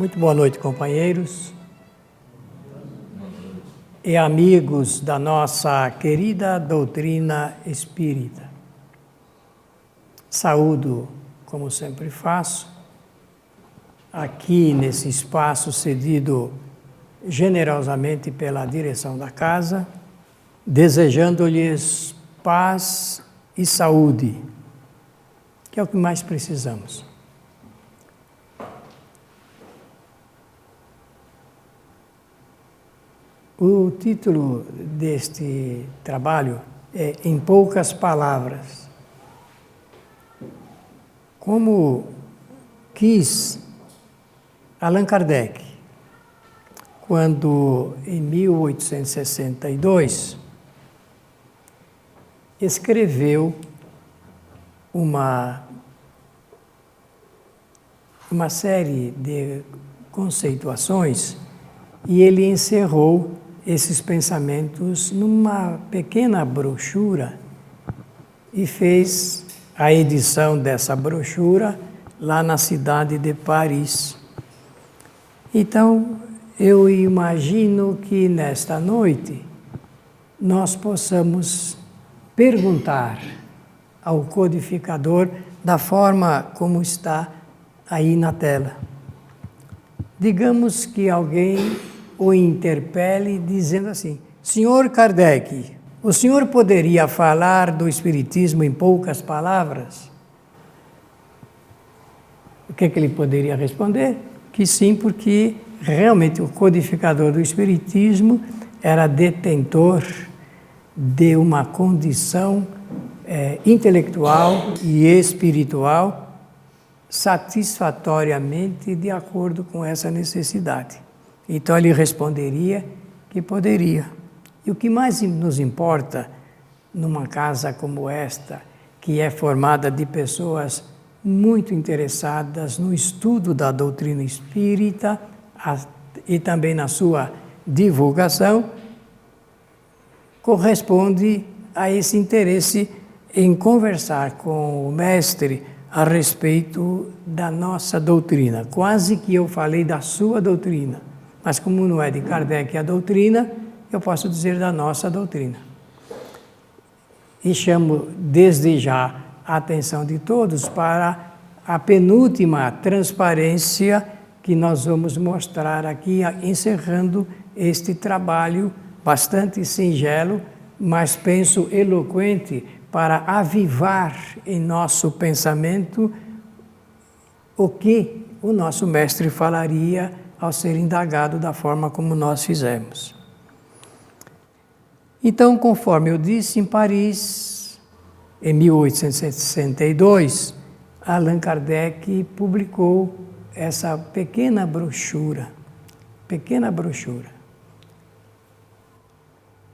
Muito boa noite, companheiros e amigos da nossa querida doutrina espírita. Saúdo, como sempre faço, aqui nesse espaço cedido generosamente pela direção da casa, desejando-lhes paz e saúde, que é o que mais precisamos. O título deste trabalho é Em Poucas Palavras. Como quis Allan Kardec, quando em 1862 escreveu uma série de conceituações e ele encerrou esses pensamentos numa pequena brochura e fez a edição dessa brochura lá na cidade de Paris. Então, eu imagino que nesta noite nós possamos perguntar ao codificador da forma como está aí na tela. Digamos que alguém o interpele dizendo assim: Senhor Kardec, o senhor poderia falar do Espiritismo em poucas palavras? O que ele poderia responder? Que sim, porque realmente o codificador do Espiritismo era detentor de uma condição intelectual e espiritual satisfatoriamente de acordo com essa necessidade. Então ele responderia que poderia. E o que mais nos importa numa casa como esta, que é formada de pessoas muito interessadas no estudo da doutrina espírita e também na sua divulgação, corresponde a esse interesse em conversar com o mestre a respeito da nossa doutrina. Quase que eu falei da sua doutrina, mas como não é de Kardec a doutrina, eu posso dizer da nossa doutrina. E chamo desde já a atenção de todos para a penúltima transparência que nós vamos mostrar aqui, encerrando este trabalho bastante singelo, mas penso eloquente, para avivar em nosso pensamento o que o nosso mestre falaria ao ser indagado da forma como nós fizemos. Então, conforme eu disse, em Paris, em 1862, Allan Kardec publicou essa pequena brochura.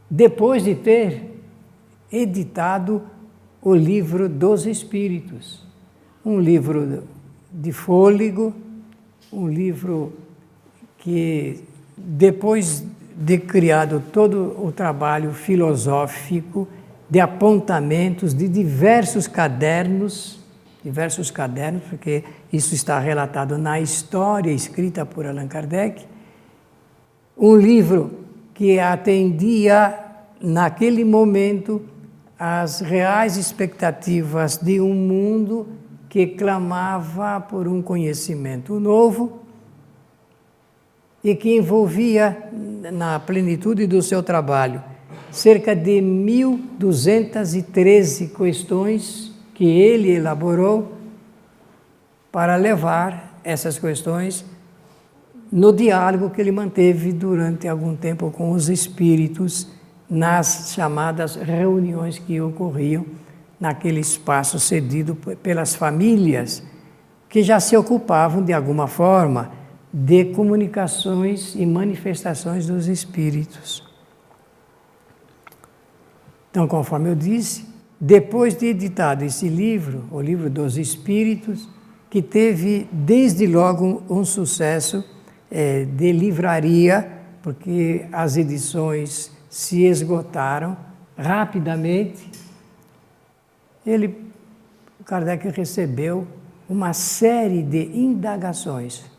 Depois de ter editado o Livro dos Espíritos, um livro de fôlego, um livro que, depois de criado todo o trabalho filosófico, de apontamentos de diversos cadernos, porque isso está relatado na história escrita por Allan Kardec, um livro que atendia, naquele momento, às reais expectativas de um mundo que clamava por um conhecimento novo e que envolvia, na plenitude do seu trabalho, cerca de 1.213 questões que ele elaborou para levar essas questões no diálogo que ele manteve durante algum tempo com os espíritos nas chamadas reuniões que ocorriam naquele espaço cedido pelas famílias que já se ocupavam de alguma forma de comunicações e manifestações dos espíritos. Então, conforme eu disse, depois de editado esse livro, o Livro dos Espíritos, que teve desde logo um sucesso de livraria, porque as edições se esgotaram rapidamente, Kardec recebeu uma série de indagações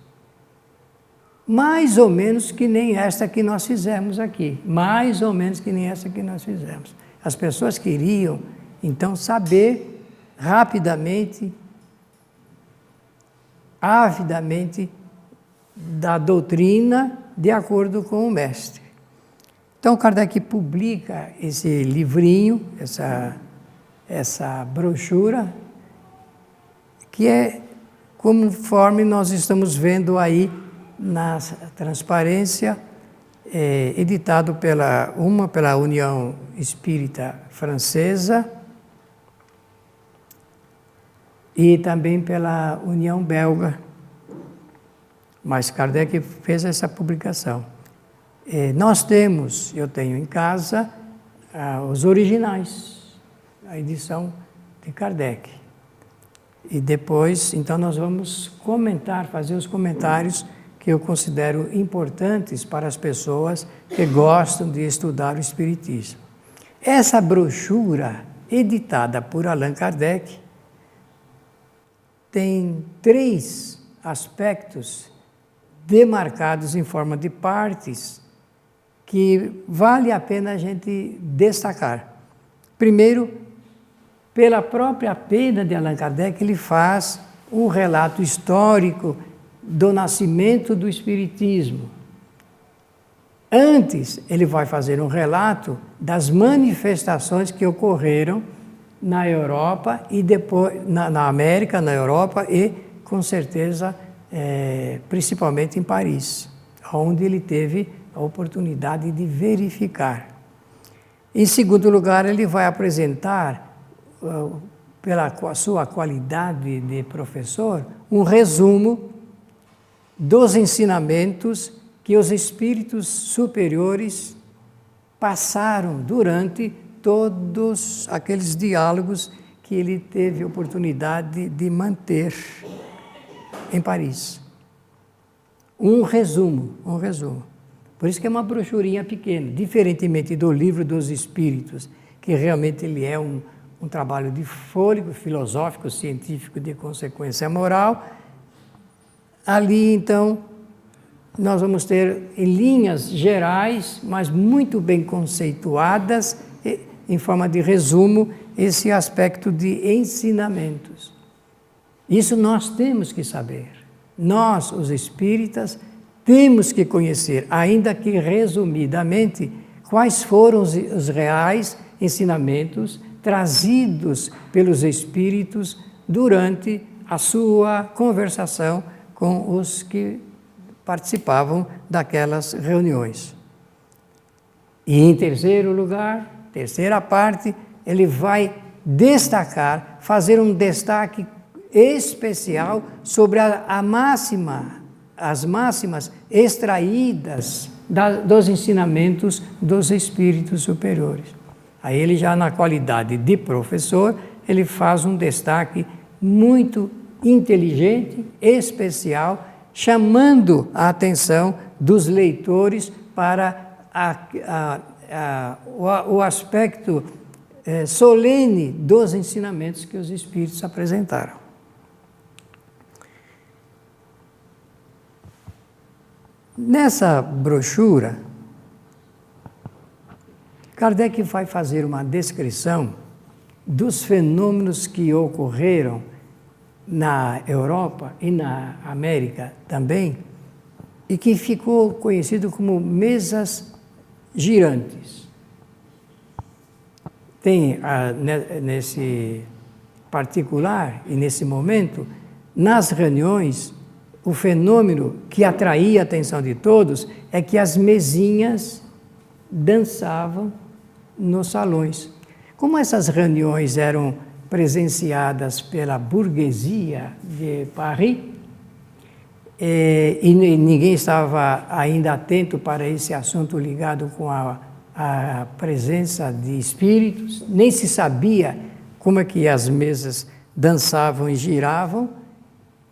mais ou menos que nem esta que nós fizemos aqui, mais ou menos que nem esta que nós fizemos. As pessoas queriam, então, saber rapidamente, avidamente, da doutrina de acordo com o mestre. Então, Kardec publica esse livrinho, essa brochura, que é conforme nós estamos vendo aí na transparência, editado pela União Espírita Francesa e também pela União Belga. Mas Kardec fez essa publicação. Eu tenho em casa os originais, a edição de Kardec. E depois, então, nós vamos fazer os comentários que eu considero importantes para as pessoas que gostam de estudar o Espiritismo. Essa brochura, editada por Allan Kardec, tem 3 aspectos demarcados em forma de partes que vale a pena a gente destacar. Primeiro, pela própria pena de Allan Kardec, ele faz um relato histórico do nascimento do Espiritismo. Antes, ele vai fazer um relato das manifestações que ocorreram na Europa e depois na América, na Europa e, com certeza, principalmente em Paris, onde ele teve a oportunidade de verificar. Em segundo lugar, ele vai apresentar, pela sua qualidade de professor, um resumo dos ensinamentos que os espíritos superiores passaram durante todos aqueles diálogos que ele teve oportunidade de manter em Paris. Um resumo. Por isso que é uma brochurinha pequena, diferentemente do Livro dos Espíritos, que realmente ele é um trabalho de fôlego filosófico, científico, de consequência moral. Ali, então, nós vamos ter em linhas gerais, mas muito bem conceituadas, em forma de resumo, esse aspecto de ensinamentos. Isso nós temos que saber. Nós, os espíritas, temos que conhecer, ainda que resumidamente, quais foram os reais ensinamentos trazidos pelos espíritos durante a sua conversação com os que participavam daquelas reuniões. E em terceiro lugar, terceira parte, ele vai destacar, fazer um destaque especial sobre as máximas extraídas dos ensinamentos dos espíritos superiores. Aí ele já na qualidade de professor, ele faz um destaque muito inteligente, especial, chamando a atenção dos leitores para o aspecto solene dos ensinamentos que os espíritos apresentaram. Nessa brochura, Kardec vai fazer uma descrição dos fenômenos que ocorreram na Europa e na América também, e que ficou conhecido como mesas girantes. Tem, nesse particular e nesse momento, nas reuniões, o fenômeno que atraía a atenção de todos é que as mesinhas dançavam nos salões. Como essas reuniões eram presenciadas pela burguesia de Paris, e ninguém estava ainda atento para esse assunto ligado com a presença de espíritos, nem se sabia como é que as mesas dançavam e giravam.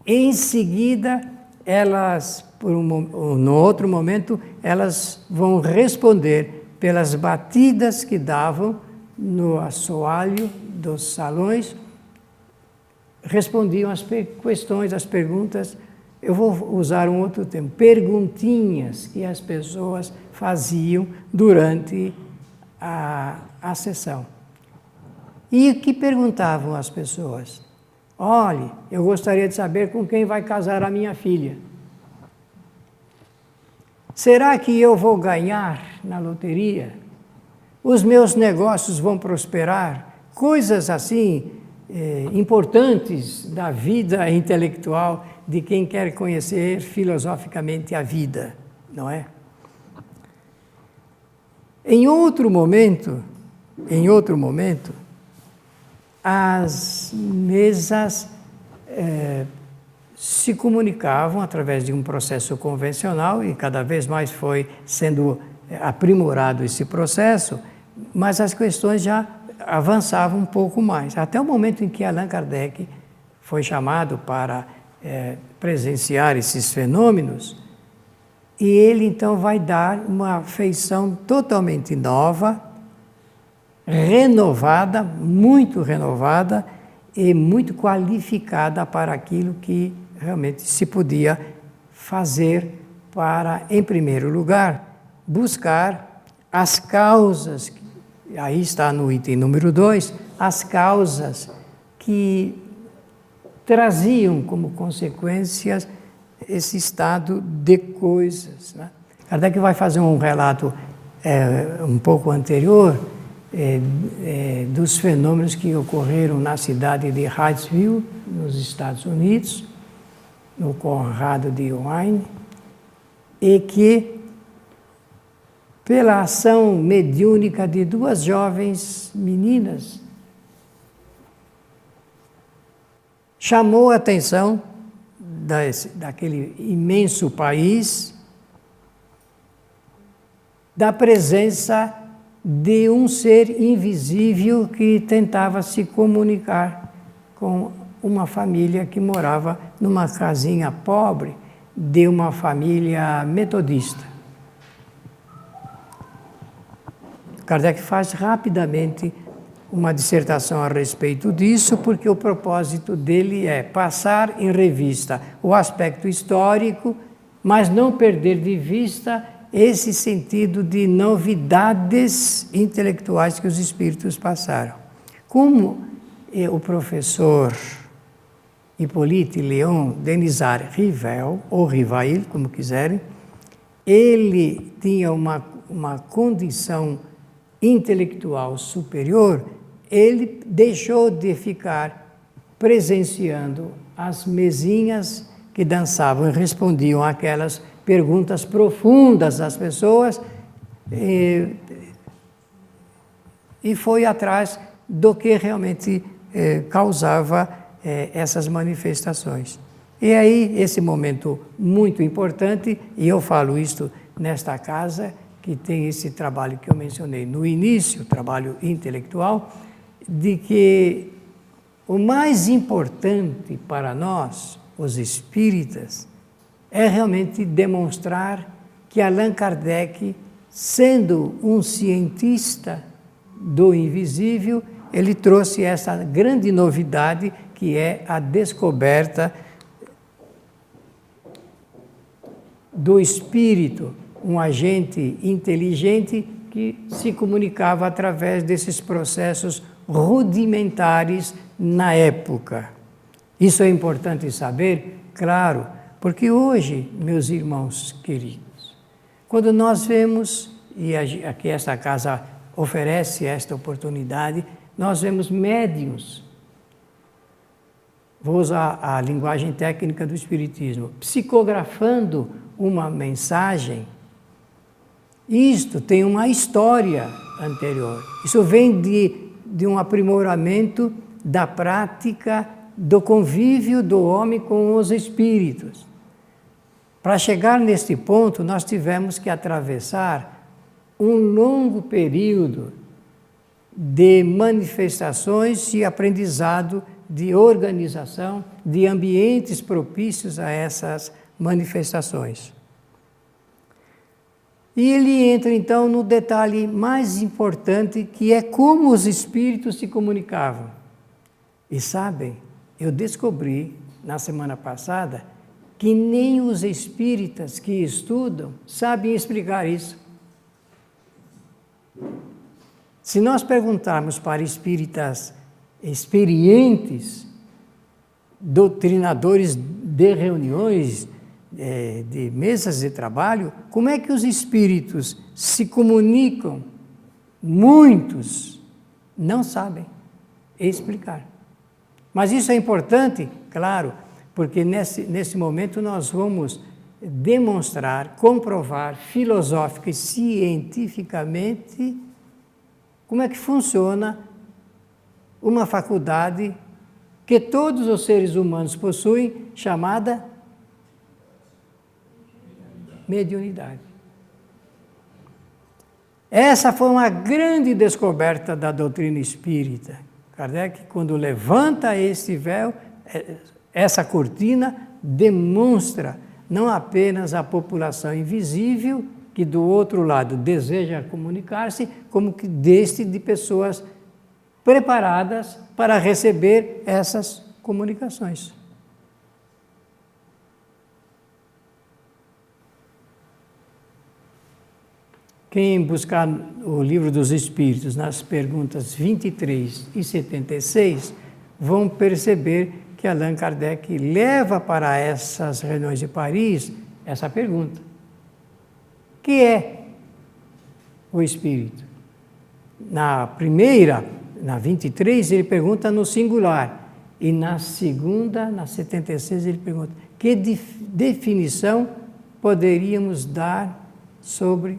Em seguida, elas, no outro momento, elas vão responder pelas batidas que davam no assoalho dos salões, respondiam às questões, às perguntas eu vou usar um outro termo, perguntinhas que as pessoas faziam durante a sessão. E o que perguntavam as pessoas? Olhe, eu gostaria de saber com quem vai casar a minha filha. Será que eu vou ganhar na loteria? Os meus negócios vão prosperar? Coisas assim, importantes da vida intelectual de quem quer conhecer filosoficamente a vida, não é? Em outro momento, as mesas se comunicavam através de um processo convencional e cada vez mais foi sendo aprimorado esse processo, mas as questões já avançavam um pouco mais, até o momento em que Allan Kardec foi chamado para presenciar esses fenômenos, e ele então vai dar uma feição totalmente nova, renovada, muito renovada e muito qualificada para aquilo que realmente se podia fazer para, em primeiro lugar, buscar as causas, aí está no item número 2, as causas que traziam como consequências esse estado de coisas, né? Kardec vai fazer um relato um pouco anterior dos fenômenos que ocorreram na cidade de Hydesville, nos Estados Unidos, no Conrado de Wayne, e que, pela ação mediúnica de duas jovens meninas, chamou a atenção daquele imenso país da presença de um ser invisível que tentava se comunicar com uma família que morava numa casinha pobre de uma família metodista. Kardec faz rapidamente uma dissertação a respeito disso, porque o propósito dele é passar em revista o aspecto histórico, mas não perder de vista esse sentido de novidades intelectuais que os espíritos passaram. Como o professor Hippolyte Léon Denisard Rivel, ou Rivail, como quiserem, ele tinha uma condição intelectual superior, ele deixou de ficar presenciando as mesinhas que dançavam e respondiam àquelas perguntas profundas das pessoas e foi atrás do que realmente causava essas manifestações. E aí, esse momento muito importante, e eu falo isto nesta casa, que tem esse trabalho que eu mencionei no início, trabalho intelectual, de que o mais importante para nós, os espíritas, é realmente demonstrar que Allan Kardec, sendo um cientista do invisível, ele trouxe essa grande novidade que é a descoberta do espírito, um agente inteligente que se comunicava através desses processos rudimentares na época. Isso é importante saber, claro, porque hoje, meus irmãos queridos, quando nós vemos, e aqui essa casa oferece esta oportunidade, nós vemos médiuns, vou usar a linguagem técnica do Espiritismo, psicografando uma mensagem. Isto tem uma história anterior. Isso vem de um aprimoramento da prática do convívio do homem com os espíritos. Para chegar neste ponto, nós tivemos que atravessar um longo período de manifestações e aprendizado, de organização, de ambientes propícios a essas manifestações. E ele entra, então, no detalhe mais importante, que é como os espíritos se comunicavam. E sabem, eu descobri, na semana passada, que nem os espíritas que estudam sabem explicar isso. Se nós perguntarmos para espíritas experientes, doutrinadores de reuniões, de mesas de trabalho, como é que os espíritos se comunicam? Muitos não sabem explicar. Mas isso é importante, claro, porque nesse momento nós vamos demonstrar, comprovar filosófica e cientificamente como é que funciona uma faculdade que todos os seres humanos possuem, chamada mediunidade. Essa foi uma grande descoberta da doutrina espírita. Kardec, quando levanta esse véu, essa cortina, demonstra não apenas a população invisível, que do outro lado deseja comunicar-se, como que deste de pessoas preparadas para receber essas comunicações. Quem buscar o Livro dos Espíritos nas perguntas 23 e 76, vão perceber que Allan Kardec leva para essas reuniões de Paris essa pergunta. Que é o Espírito? Na primeira, na 23, ele pergunta no singular. E na segunda, na 76, ele pergunta: que definição poderíamos dar sobre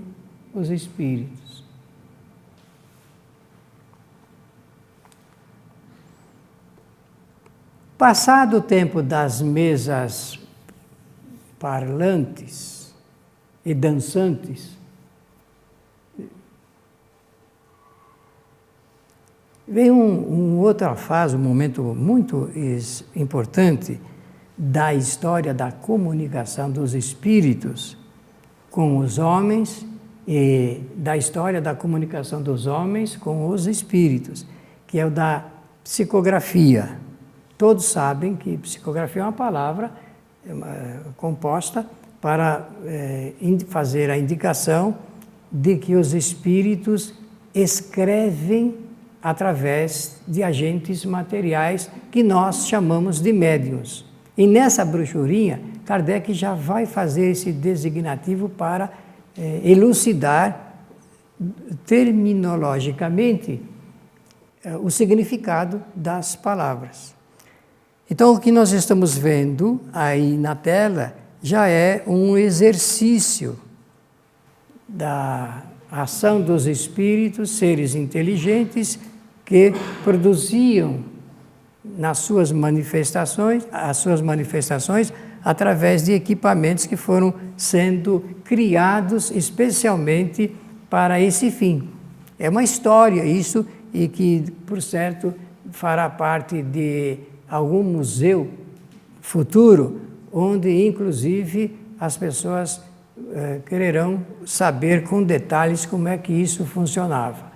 os espíritos? Passado o tempo das mesas parlantes e dançantes, vem outra fase, um momento muito importante da história da comunicação dos espíritos com os homens e da história da comunicação dos homens com os espíritos, que é o da psicografia. Todos sabem que psicografia é uma palavra composta para fazer a indicação de que os espíritos escrevem através de agentes materiais que nós chamamos de médiuns. E nessa brochurinha, Kardec já vai fazer esse designativo para elucidar terminologicamente o significado das palavras. Então, o que nós estamos vendo aí na tela já é um exercício da ação dos espíritos, seres inteligentes, que produziam nas suas manifestações, as suas manifestações através de equipamentos que foram sendo criados especialmente para esse fim. É uma história isso, e que, por certo, fará parte de algum museu futuro, onde, inclusive, as pessoas quererão saber com detalhes como é que isso funcionava.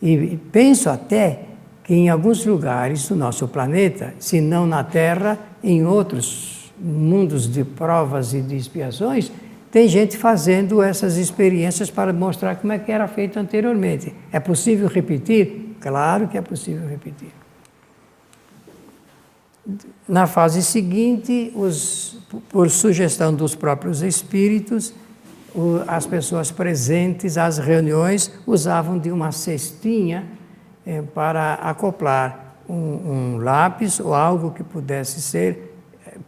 E penso até que em alguns lugares do nosso planeta, se não na Terra, em outros mundos de provas e de expiações, tem gente fazendo essas experiências para mostrar como é que era feito anteriormente. É possível repetir? Claro que é possível repetir. Na fase seguinte, por sugestão dos próprios espíritos, as pessoas presentes às reuniões usavam de uma cestinha para acoplar um lápis ou algo que pudesse ser,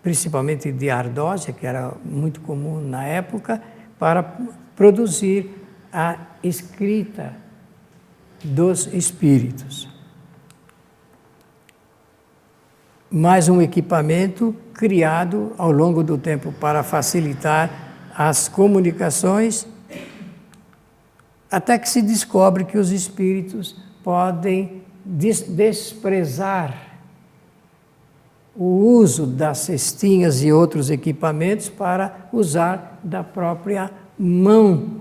principalmente de ardósia, que era muito comum na época, para produzir a escrita dos espíritos. Mais um equipamento criado ao longo do tempo para facilitar as comunicações, até que se descobre que os espíritos podem desprezar o uso das cestinhas e outros equipamentos para usar da própria mão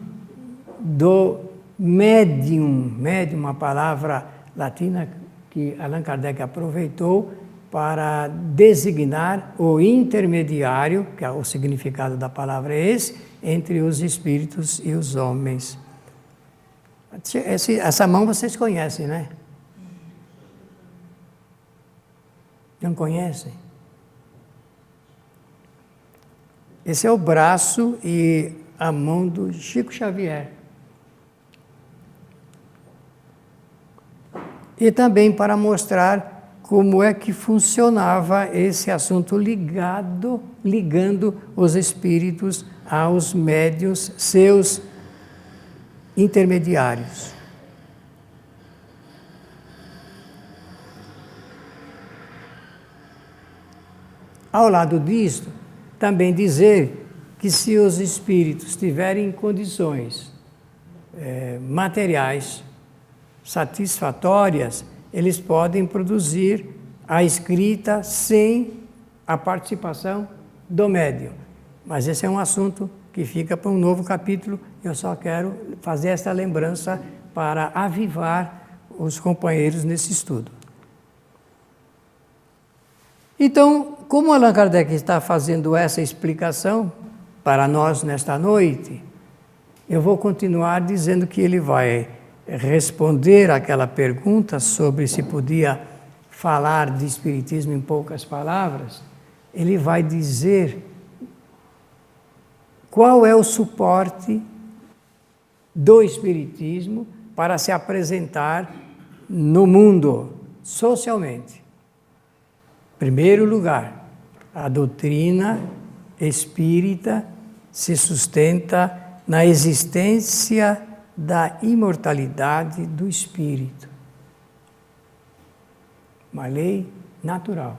do médium. Médium, uma palavra latina que Allan Kardec aproveitou para designar o intermediário, que é o significado da palavra é esse, entre os espíritos e os homens. Essa mão vocês conhecem, né? Não conhecem? Esse é o braço e a mão do Chico Xavier. E também para mostrar como é que funcionava esse assunto ligando os espíritos aos médiuns, seus intermediários. Ao lado disto, também dizer que se os espíritos tiverem condições materiais satisfatórias, eles podem produzir a escrita sem a participação do médium. Mas esse é um assunto que fica para um novo capítulo. Eu só quero fazer esta lembrança para avivar os companheiros nesse estudo. Então, como Allan Kardec está fazendo essa explicação para nós nesta noite, eu vou continuar dizendo que ele vai responder aquela pergunta sobre se podia falar de espiritismo em poucas palavras. Ele vai dizer qual é o suporte do espiritismo para se apresentar no mundo socialmente. Em primeiro lugar, a doutrina espírita se sustenta na existência da imortalidade do espírito. Uma lei natural.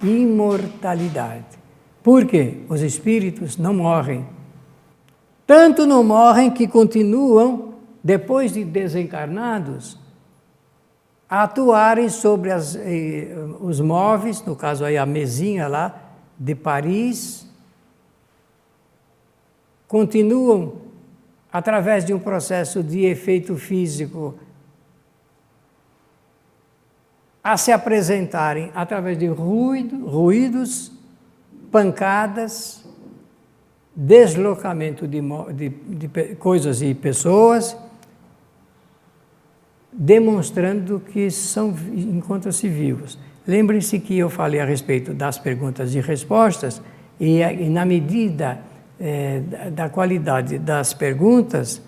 Imortalidade. Por quê? Os espíritos não morrem. Tanto não morrem que continuam, depois de desencarnados, a atuarem sobre os móveis, no caso aí a mesinha lá, de Paris, continuam através de um processo de efeito físico, a se apresentarem através de ruídos, pancadas, deslocamento de coisas e pessoas, demonstrando que encontram-se vivos. Lembrem-se que eu falei a respeito das perguntas e respostas, e na medida da qualidade das perguntas,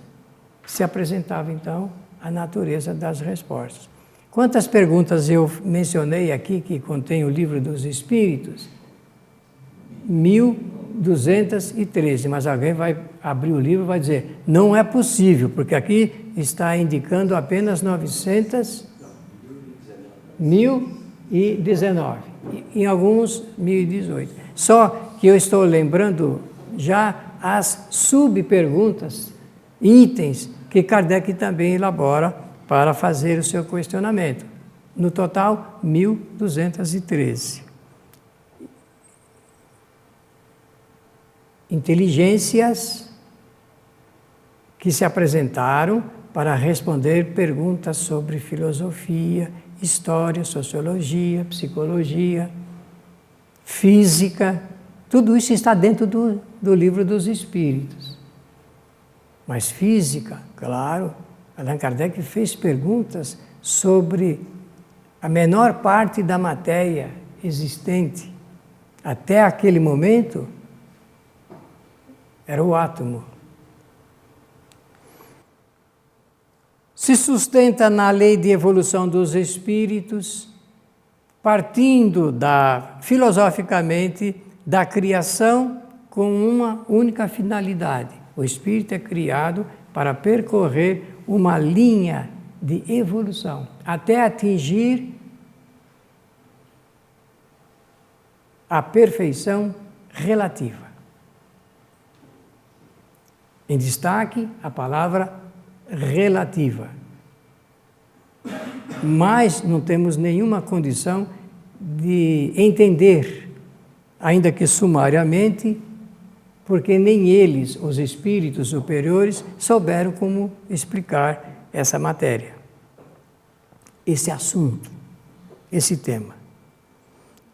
se apresentava então a natureza das respostas. Quantas perguntas eu mencionei aqui que contém o Livro dos Espíritos? 1213, mas alguém vai abrir o livro e vai dizer, não é possível, porque aqui está indicando apenas 1019, em alguns 1018. Só que eu estou lembrando já as subperguntas, itens que Kardec também elabora para fazer o seu questionamento. No total, 1213. Inteligências que se apresentaram para responder perguntas sobre filosofia, história, sociologia, psicologia, física. Tudo isso está dentro do Livro dos Espíritos. Mas física, claro, Allan Kardec fez perguntas sobre a menor parte da matéria existente. Até aquele momento, era o átomo. Se sustenta na lei de evolução dos espíritos, partindo filosoficamente da criação com uma única finalidade. O espírito é criado para percorrer uma linha de evolução, até atingir a perfeição relativa. Em destaque, a palavra relativa. Mas não temos nenhuma condição de entender, ainda que sumariamente, porque nem eles, os espíritos superiores, souberam como explicar essa matéria, esse assunto, esse tema.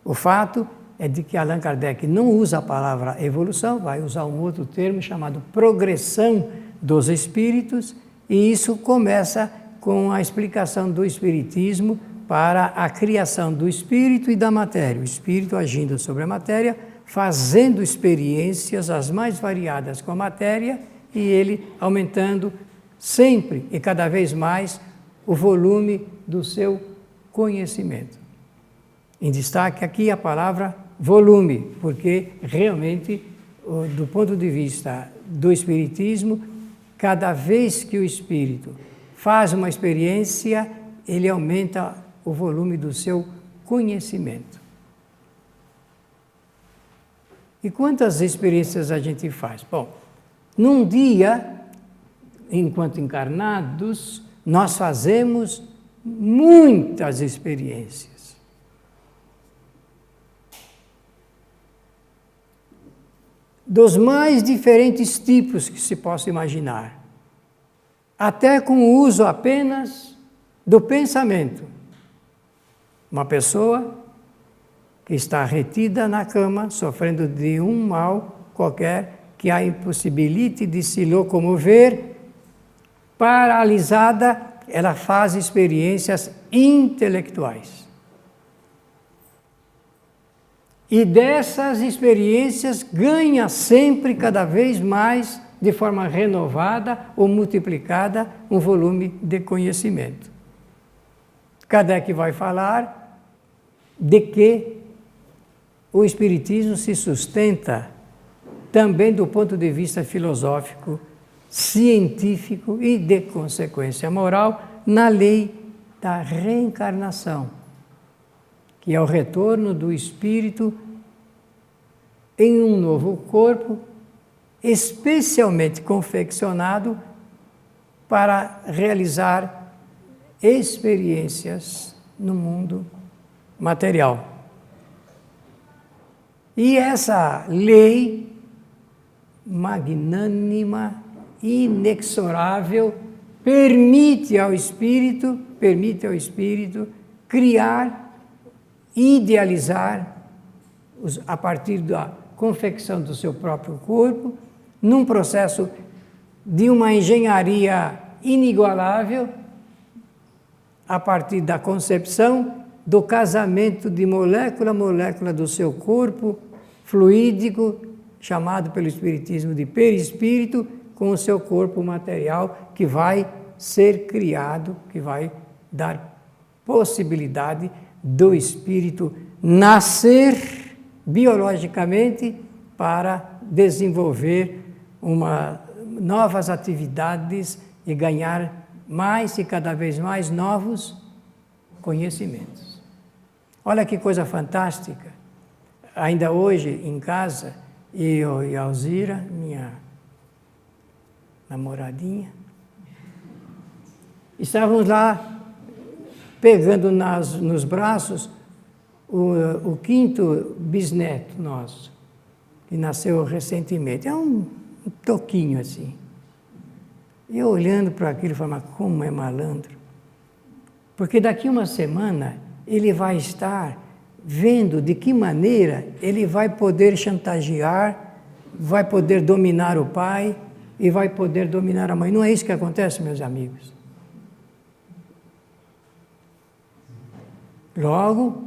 O fato é de que Allan Kardec não usa a palavra evolução, vai usar um outro termo chamado progressão dos espíritos, e isso começa com a explicação do Espiritismo para a criação do espírito e da matéria. O espírito agindo sobre a matéria, fazendo experiências as mais variadas com a matéria, e ele aumentando sempre e cada vez mais o volume do seu conhecimento. Em destaque aqui a palavra volume, porque realmente, do ponto de vista do Espiritismo, cada vez que o espírito faz uma experiência, ele aumenta o volume do seu conhecimento. E quantas experiências a gente faz? Bom, num dia, enquanto encarnados, nós fazemos muitas experiências. Dos mais diferentes tipos que se possa imaginar, até com o uso apenas do pensamento. Uma pessoa que está retida na cama, sofrendo de um mal qualquer, que a impossibilite de se locomover, paralisada, ela faz experiências intelectuais. E dessas experiências ganha sempre, cada vez mais, de forma renovada ou multiplicada, um volume de conhecimento. Kardec vai falar de que o Espiritismo se sustenta também do ponto de vista filosófico, científico e de consequência moral na lei da reencarnação, que é o retorno do espírito em um novo corpo, especialmente confeccionado para realizar experiências no mundo material. E essa lei magnânima, inexorável, permite ao espírito criar, idealizar, a partir da confecção do seu próprio corpo, num processo de uma engenharia inigualável, a partir da concepção, do casamento de molécula a molécula do seu corpo fluídico, chamado pelo Espiritismo de perispírito, com o seu corpo material que vai ser criado, que vai dar possibilidade do espírito nascer biologicamente para desenvolver novas atividades e ganhar mais e cada vez mais novos conhecimentos. Olha que coisa fantástica. Ainda hoje, em casa, eu e a Alzira, minha namoradinha, estávamos lá pegando nos braços o quinto bisneto nosso, que nasceu recentemente. É um toquinho assim. E eu olhando para aquilo, falando, mas como é malandro. Porque daqui uma semana ele vai estar vendo de que maneira ele vai poder chantagear, vai poder dominar o pai e vai poder dominar a mãe. Não é isso que acontece, meus amigos? Logo,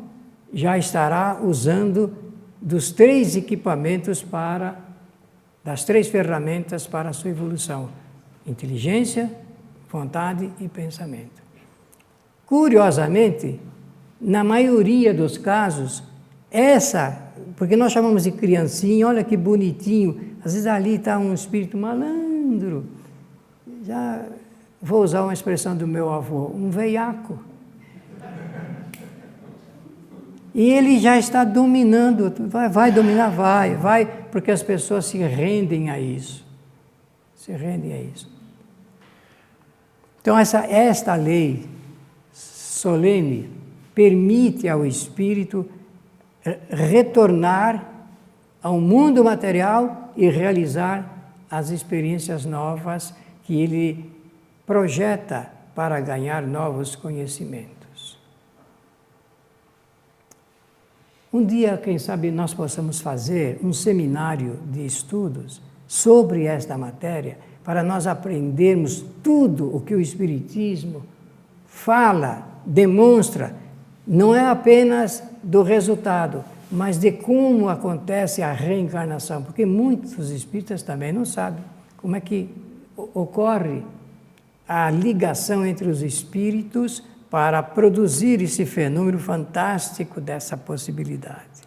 já estará usando dos 3 equipamentos das 3 ferramentas para a sua evolução: inteligência, vontade e pensamento. Curiosamente, na maioria dos casos, porque nós chamamos de criancinha, olha que bonitinho, às vezes ali está um espírito malandro, já vou usar uma expressão do meu avô, um veiaco. E ele já está dominando, vai dominar, vai, porque as pessoas se rendem a isso. Se rendem a isso. Então, esta lei solene permite ao espírito retornar ao mundo material e realizar as experiências novas que ele projeta para ganhar novos conhecimentos. Um dia, quem sabe, nós possamos fazer um seminário de estudos sobre esta matéria, para nós aprendermos tudo o que o Espiritismo fala, demonstra, não é apenas do resultado, mas de como acontece a reencarnação, porque muitos espíritas também não sabem como é que ocorre a ligação entre os espíritos para produzir esse fenômeno fantástico dessa possibilidade.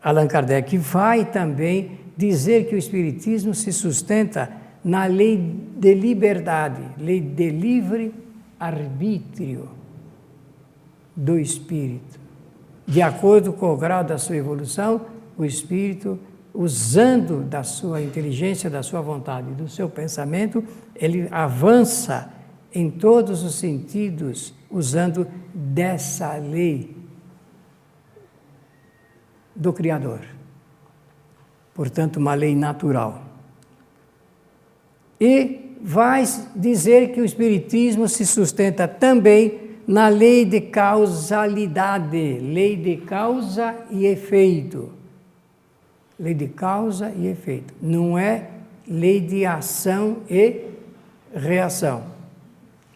Allan Kardec vai também dizer que o Espiritismo se sustenta na lei de liberdade, lei de livre arbítrio do espírito. De acordo com o grau da sua evolução, o espírito, usando da sua inteligência, da sua vontade, do seu pensamento, ele avança em todos os sentidos, usando dessa lei do Criador. Portanto, uma lei natural. E vai dizer que o Espiritismo se sustenta também na lei de causalidade, lei de causa e efeito. Lei de causa e efeito. Não é lei de ação e reação.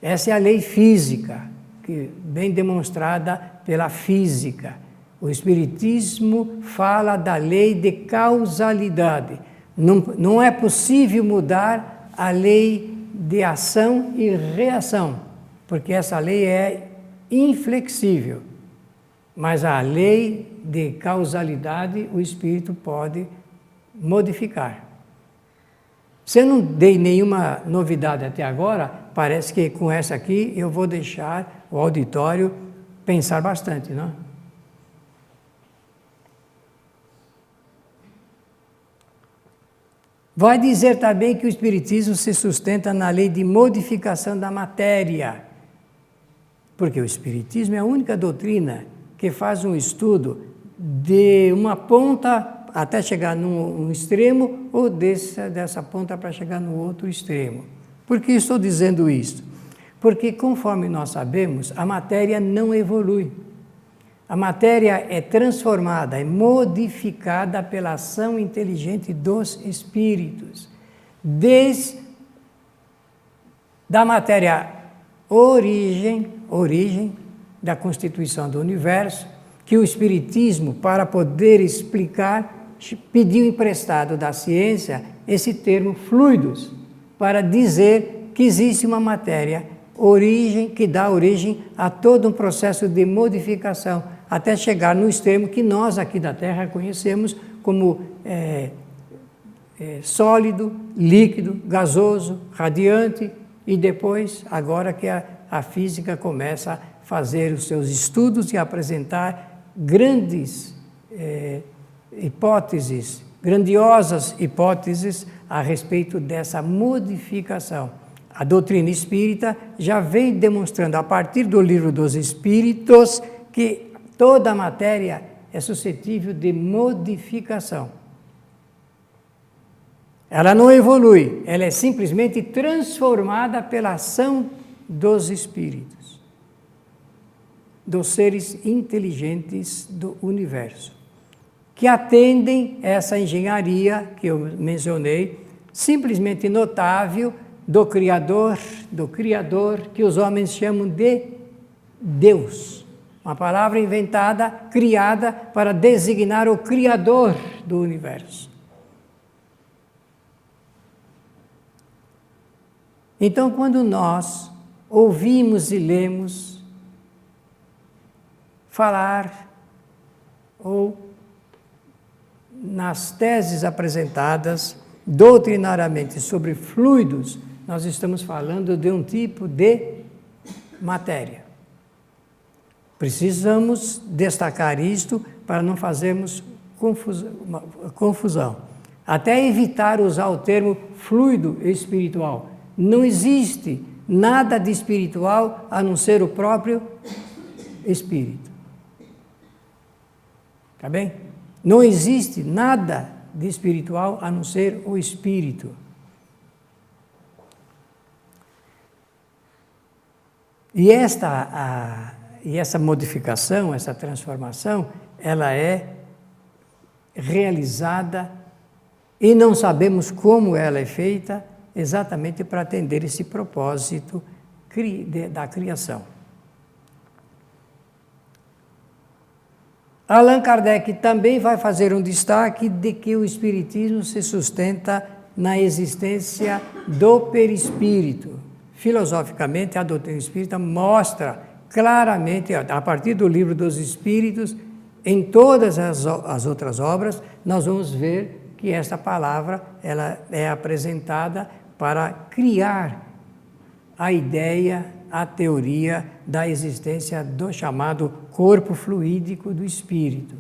Essa é a lei física, que bem demonstrada pela física. O Espiritismo fala da lei de causalidade. Não é possível mudar a lei de ação e reação, porque essa lei é inflexível. Mas a lei de causalidade o Espírito pode modificar. Se eu não dei nenhuma novidade até agora, parece que com essa aqui eu vou deixar o auditório pensar bastante, não? Vai dizer também que o Espiritismo se sustenta na lei de modificação da matéria, porque o Espiritismo é a única doutrina que faz um estudo de uma ponta até chegar num extremo, ou dessa ponta para chegar no outro extremo. Por que estou dizendo isso? Porque, conforme nós sabemos, a matéria não evolui. A matéria é transformada, é modificada pela ação inteligente dos espíritos. Desde da matéria origem da constituição do universo, que o Espiritismo, para poder explicar, pediu emprestado da ciência esse termo fluidos, para dizer que existe uma matéria que dá origem a todo um processo de modificação, até chegar no extremo que nós aqui da Terra conhecemos como sólido, líquido, gasoso, radiante, e depois, agora que a física começa a fazer os seus estudos e apresentar grandes hipóteses, grandiosas hipóteses a respeito dessa modificação. A doutrina espírita já vem demonstrando, a partir do Livro dos Espíritos, que toda a matéria é suscetível de modificação. Ela não evolui, ela é simplesmente transformada pela ação dos espíritos, dos seres inteligentes do universo, que atendem essa engenharia que eu mencionei, simplesmente notável, do Criador, que os homens chamam de Deus. Uma palavra inventada, criada para designar o Criador do universo. Então, quando nós ouvimos e lemos falar, ou nas teses apresentadas doutrinariamente sobre fluidos, nós estamos falando de um tipo de matéria. Precisamos destacar isto para não fazermos confusão. Até evitar usar o termo fluido espiritual. Não existe nada de espiritual a não ser o próprio Espírito. Tá bem? Não existe nada de espiritual a não ser o Espírito. E E essa modificação, essa transformação, ela é realizada e não sabemos como ela é feita, exatamente para atender esse propósito da criação. Allan Kardec também vai fazer um destaque de que o Espiritismo se sustenta na existência do perispírito. Filosoficamente, a doutrina espírita mostra claramente, a partir do Livro dos Espíritos, em todas as outras obras, nós vamos ver que esta palavra ela é apresentada para criar a ideia, a teoria da existência do chamado corpo fluídico do espírito.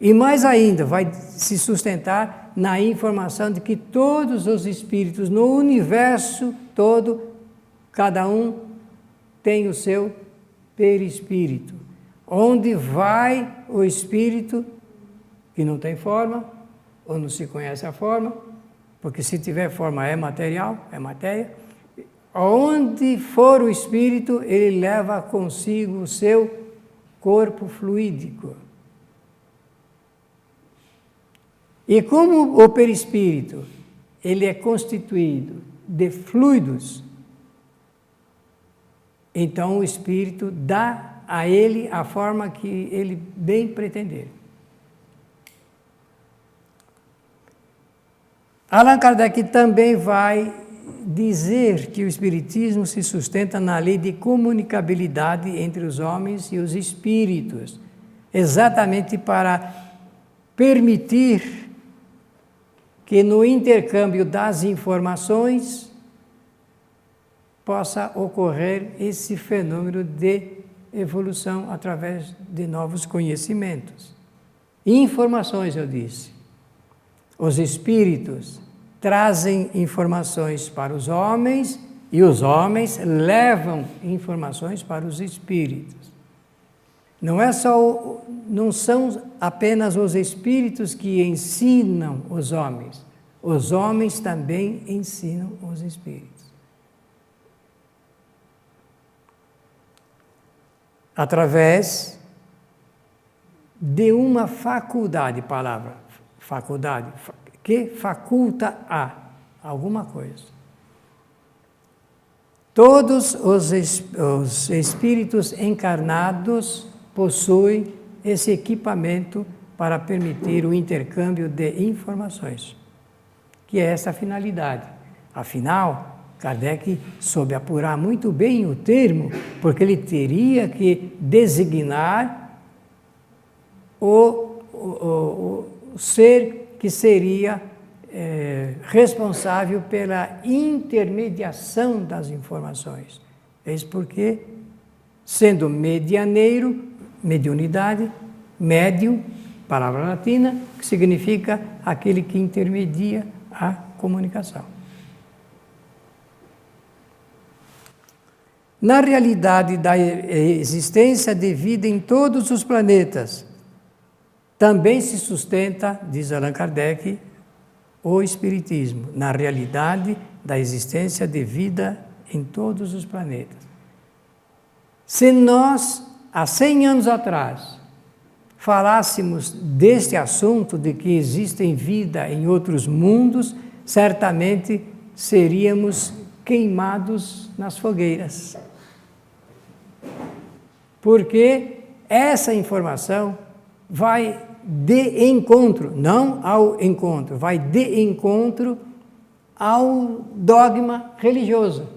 E mais ainda, vai se sustentar na informação de que todos os espíritos no universo todo, cada um tem o seu perispírito. Onde vai o espírito que não tem forma, ou não se conhece a forma, porque se tiver forma é material, é matéria. Onde for o espírito, ele leva consigo o seu corpo fluídico. E como o perispírito, ele é constituído de fluidos, então o espírito dá a ele a forma que ele bem pretender. Allan Kardec também vai dizer que o Espiritismo se sustenta na lei de comunicabilidade entre os homens e os espíritos, exatamente para permitir que no intercâmbio das informações possa ocorrer esse fenômeno de evolução através de novos conhecimentos. Informações, eu disse. Os espíritos trazem informações para os homens e os homens levam informações para os espíritos. Não são apenas os espíritos que ensinam os homens também ensinam os espíritos. Através de uma faculdade, faculdade, que faculta a alguma coisa. Todos os espíritos encarnados possuem esse equipamento para permitir o intercâmbio de informações, que é essa finalidade. Afinal, Kardec soube apurar muito bem o termo, porque ele teria que designar o ser que seria responsável pela intermediação das informações. Eis porque, sendo medianeiro, mediunidade, médium, palavra latina, que significa aquele que intermedia a comunicação. Na realidade da existência de vida em todos os planetas, também se sustenta, diz Allan Kardec, o Espiritismo, na realidade da existência de vida em todos os planetas. Se nós, há 100 anos atrás, falássemos deste assunto, de que existem vida em outros mundos, certamente seríamos queimados nas fogueiras. Porque essa informação vai de encontro, não ao encontro, vai de encontro ao dogma religioso.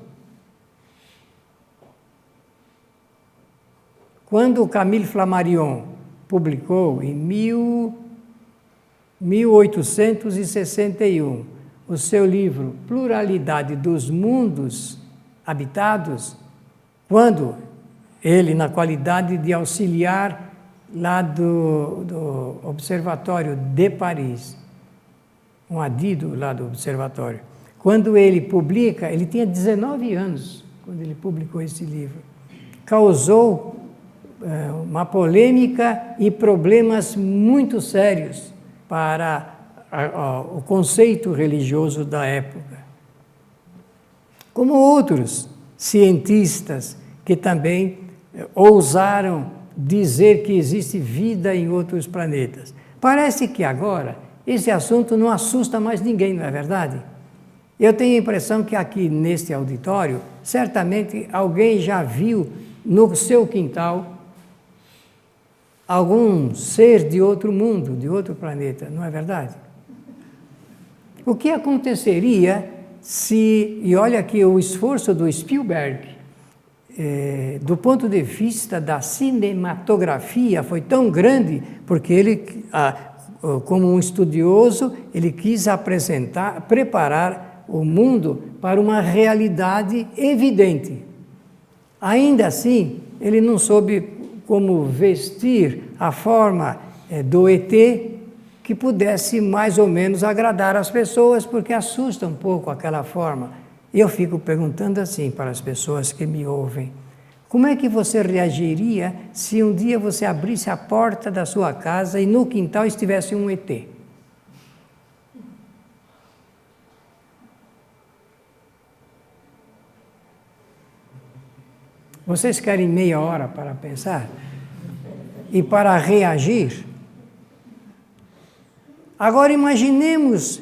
Quando Camille Flammarion publicou em 1861 o seu livro Pluralidade dos Mundos Habitados, quando ele, na qualidade de auxiliar lá do Observatório de Paris, um adido lá do observatório, quando ele publica, ele tinha 19 anos, quando ele publicou esse livro, causou uma polêmica e problemas muito sérios para o conceito religioso da época. Como outros cientistas que também ousaram dizer que existe vida em outros planetas. Parece que agora esse assunto não assusta mais ninguém, não é verdade? Eu tenho a impressão que aqui neste auditório, certamente alguém já viu no seu quintal algum ser de outro mundo, de outro planeta, não é verdade? O que aconteceria se, e olha aqui o esforço do Spielberg, do ponto de vista da cinematografia, foi tão grande, porque ele, como um estudioso, ele quis preparar o mundo para uma realidade evidente. Ainda assim, ele não soube como vestir a forma do ET que pudesse mais ou menos agradar as pessoas, porque assusta um pouco aquela forma. Eu fico perguntando assim para as pessoas que me ouvem: como é que você reagiria se um dia você abrisse a porta da sua casa e no quintal estivesse um ET? Vocês querem meia hora para pensar? E para reagir? Agora imaginemos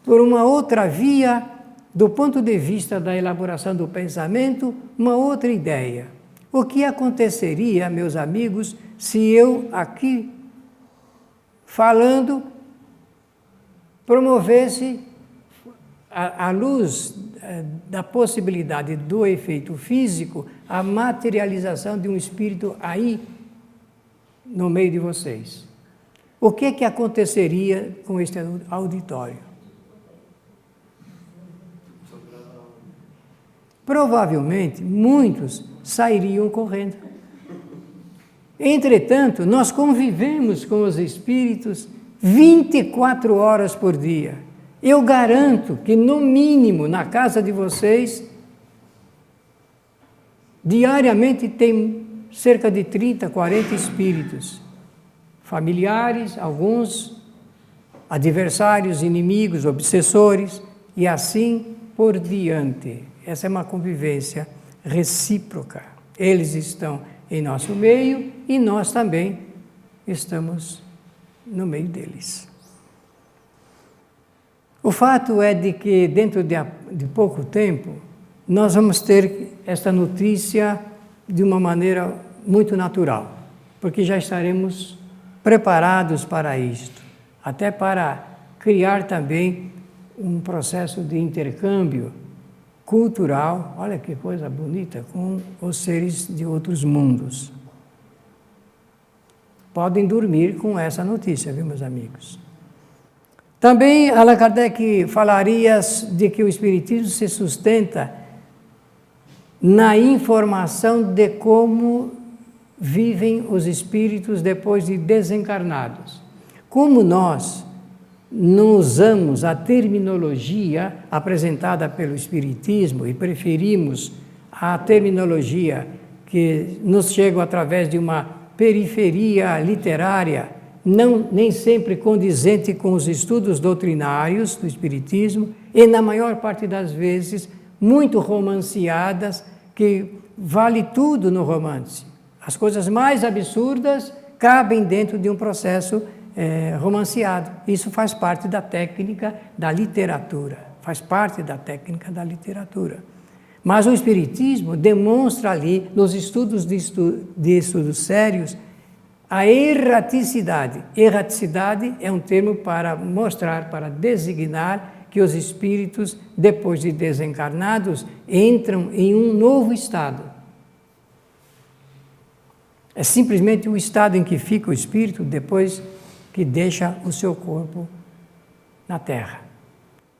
por uma outra via, do ponto de vista da elaboração do pensamento, uma outra ideia. O que aconteceria, meus amigos, se eu aqui, falando, promovesse à luz da possibilidade do efeito físico, a materialização de um espírito aí, no meio de vocês? O que aconteceria com este auditório? Provavelmente, muitos sairiam correndo. Entretanto, nós convivemos com os espíritos 24 horas por dia. Eu garanto que, no mínimo, na casa de vocês, diariamente tem cerca de 30, 40 espíritos. Familiares, alguns adversários, inimigos, obsessores, e assim por diante. Essa é uma convivência recíproca. Eles estão em nosso meio e nós também estamos no meio deles. O fato é de que, dentro de pouco tempo, nós vamos ter esta notícia de uma maneira muito natural, porque já estaremos preparados para isto, até para criar também um processo de intercâmbio cultural, olha que coisa bonita, com os seres de outros mundos. Podem dormir com essa notícia, viu, meus amigos? Também Allan Kardec falaria de que o Espiritismo se sustenta na informação de como vivem os espíritos depois de desencarnados. Como nós não usamos a terminologia apresentada pelo Espiritismo e preferimos a terminologia que nos chega através de uma periferia literária, nem sempre condizente com os estudos doutrinários do Espiritismo, e na maior parte das vezes muito romanceadas, que vale tudo no romance. As coisas mais absurdas cabem dentro de um processo romanceado. Isso faz parte da técnica da literatura, faz parte da técnica da literatura. Mas o Espiritismo demonstra ali, nos estudos de estudos sérios, a erraticidade. Erraticidade é um termo para mostrar, para designar que os espíritos, depois de desencarnados, entram em um novo estado. É simplesmente o estado em que fica o espírito depois que deixa o seu corpo na Terra.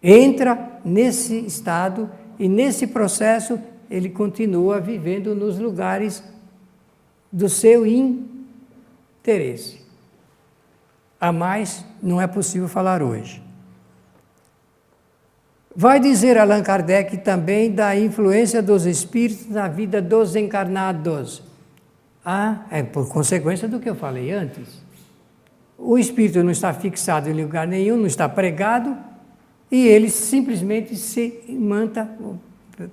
Entra nesse estado e, nesse processo, ele continua vivendo nos lugares do seu interesse. A mais não é possível falar hoje. Vai dizer Allan Kardec também da influência dos espíritos na vida dos encarnados. É por consequência do que eu falei antes. O espírito não está fixado em lugar nenhum, não está pregado, e ele simplesmente se imanta,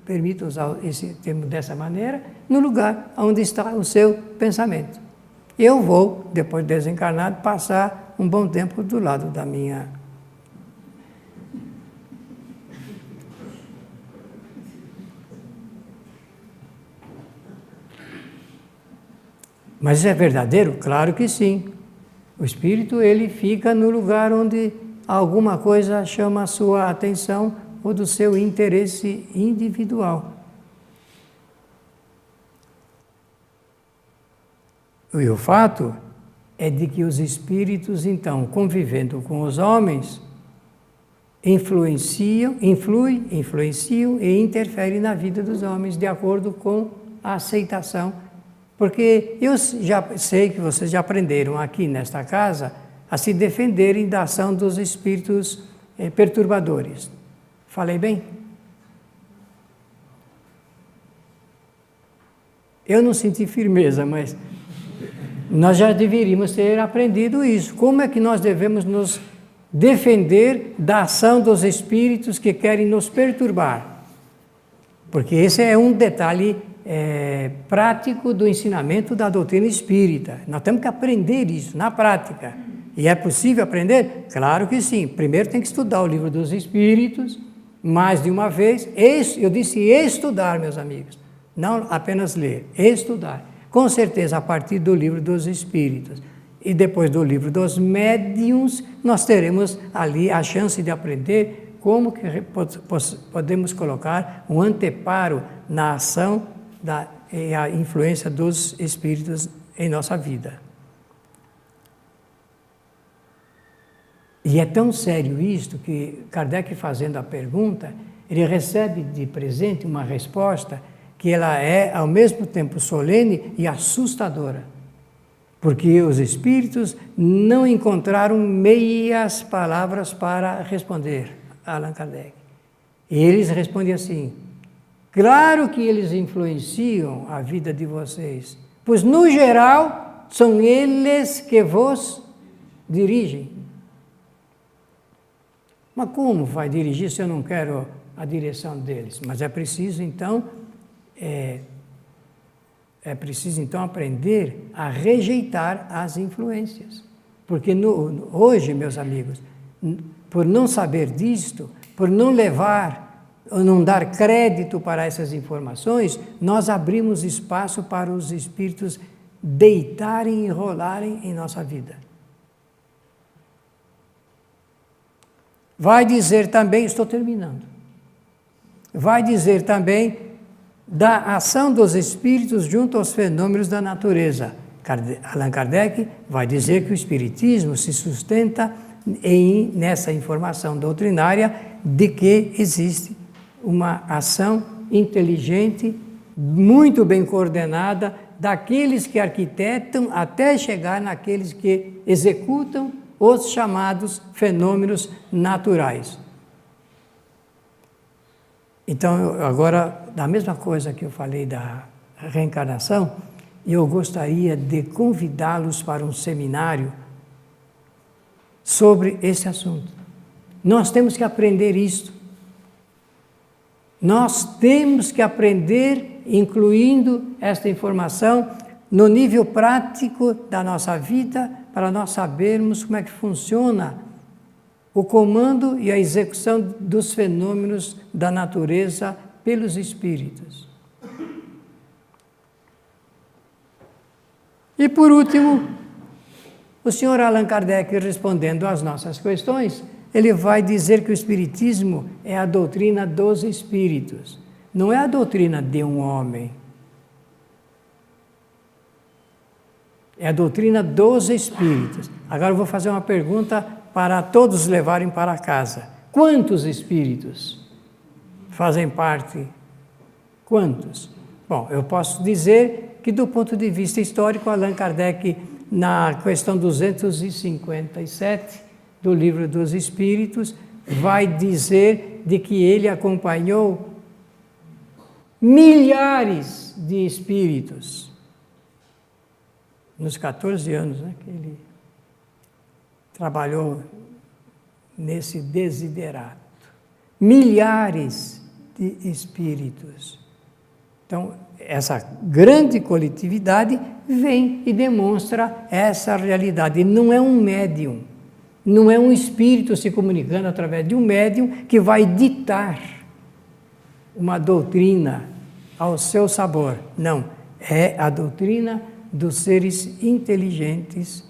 permita usar esse termo dessa maneira, no lugar onde está o seu pensamento. Eu vou, depois de desencarnado, passar um bom tempo do lado da minha... Mas é verdadeiro? Claro que sim. O espírito, ele fica no lugar onde alguma coisa chama a sua atenção ou do seu interesse individual. E o fato é de que os espíritos, então, convivendo com os homens, influenciam e interferem na vida dos homens de acordo com a aceitação. Porque eu já sei que vocês já aprenderam aqui nesta casa a se defenderem da ação dos espíritos perturbadores. Falei bem? Eu não senti firmeza, mas nós já deveríamos ter aprendido isso. Como é que nós devemos nos defender da ação dos espíritos que querem nos perturbar? Porque esse é um detalhe prático do ensinamento da doutrina espírita. Nós temos que aprender isso na prática. E é possível aprender? Claro que sim. Primeiro tem que estudar o livro dos espíritos, mais de uma vez. Eu disse estudar, meus amigos. Não apenas ler, estudar. Com certeza, a partir do livro dos espíritos e depois do livro dos médiuns, nós teremos ali a chance de aprender como que podemos colocar um anteparo na ação e a influência dos espíritos em nossa vida. E é tão sério isto que Kardec, fazendo a pergunta, ele recebe de presente uma resposta que ela é ao mesmo tempo solene e assustadora, porque os espíritos não encontraram meias palavras para responder a Allan Kardec. E eles respondem assim: claro que eles influenciam a vida de vocês, pois no geral são eles que vos dirigem. Mas como vai dirigir se eu não quero a direção deles? Mas é preciso então aprender a rejeitar as influências. Porque hoje, meus amigos, por não saber disto, por não levar ou não dar crédito para essas informações, nós abrimos espaço para os espíritos deitarem e rolarem em nossa vida. Vai dizer também, estou terminando, vai dizer também da ação dos espíritos junto aos fenômenos da natureza. Allan Kardec vai dizer que o espiritismo se sustenta nessa informação doutrinária de que existe uma ação inteligente, muito bem coordenada, daqueles que arquitetam até chegar naqueles que executam os chamados fenômenos naturais. Então, agora, da mesma coisa que eu falei da reencarnação, eu gostaria de convidá-los para um seminário sobre esse assunto. Nós temos que aprender isto. Nós temos que aprender, incluindo esta informação, no nível prático da nossa vida, para nós sabermos como é que funciona o comando e a execução dos fenômenos da natureza pelos espíritos. E por último, o senhor Allan Kardec, respondendo às nossas questões, ele vai dizer que o espiritismo é a doutrina dos espíritos, não é a doutrina de um homem. É a doutrina dos espíritos. Agora eu vou fazer uma pergunta para todos levarem para casa. Quantos espíritos fazem parte? Quantos? Bom, eu posso dizer que do ponto de vista histórico, Allan Kardec, na questão 257 do Livro dos Espíritos, vai dizer de que ele acompanhou milhares de espíritos nos 14 anos, né, que ele trabalhou nesse desiderato. Milhares de espíritos. Então, essa grande coletividade vem e demonstra essa realidade. Ele não é um médium, não é um espírito se comunicando através de um médium que vai ditar uma doutrina ao seu sabor. Não, é a doutrina dos seres inteligentes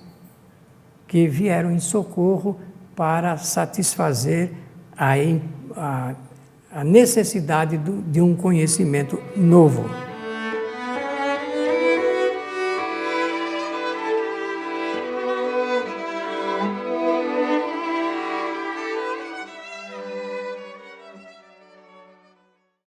que vieram em socorro para satisfazer a necessidade de um conhecimento novo.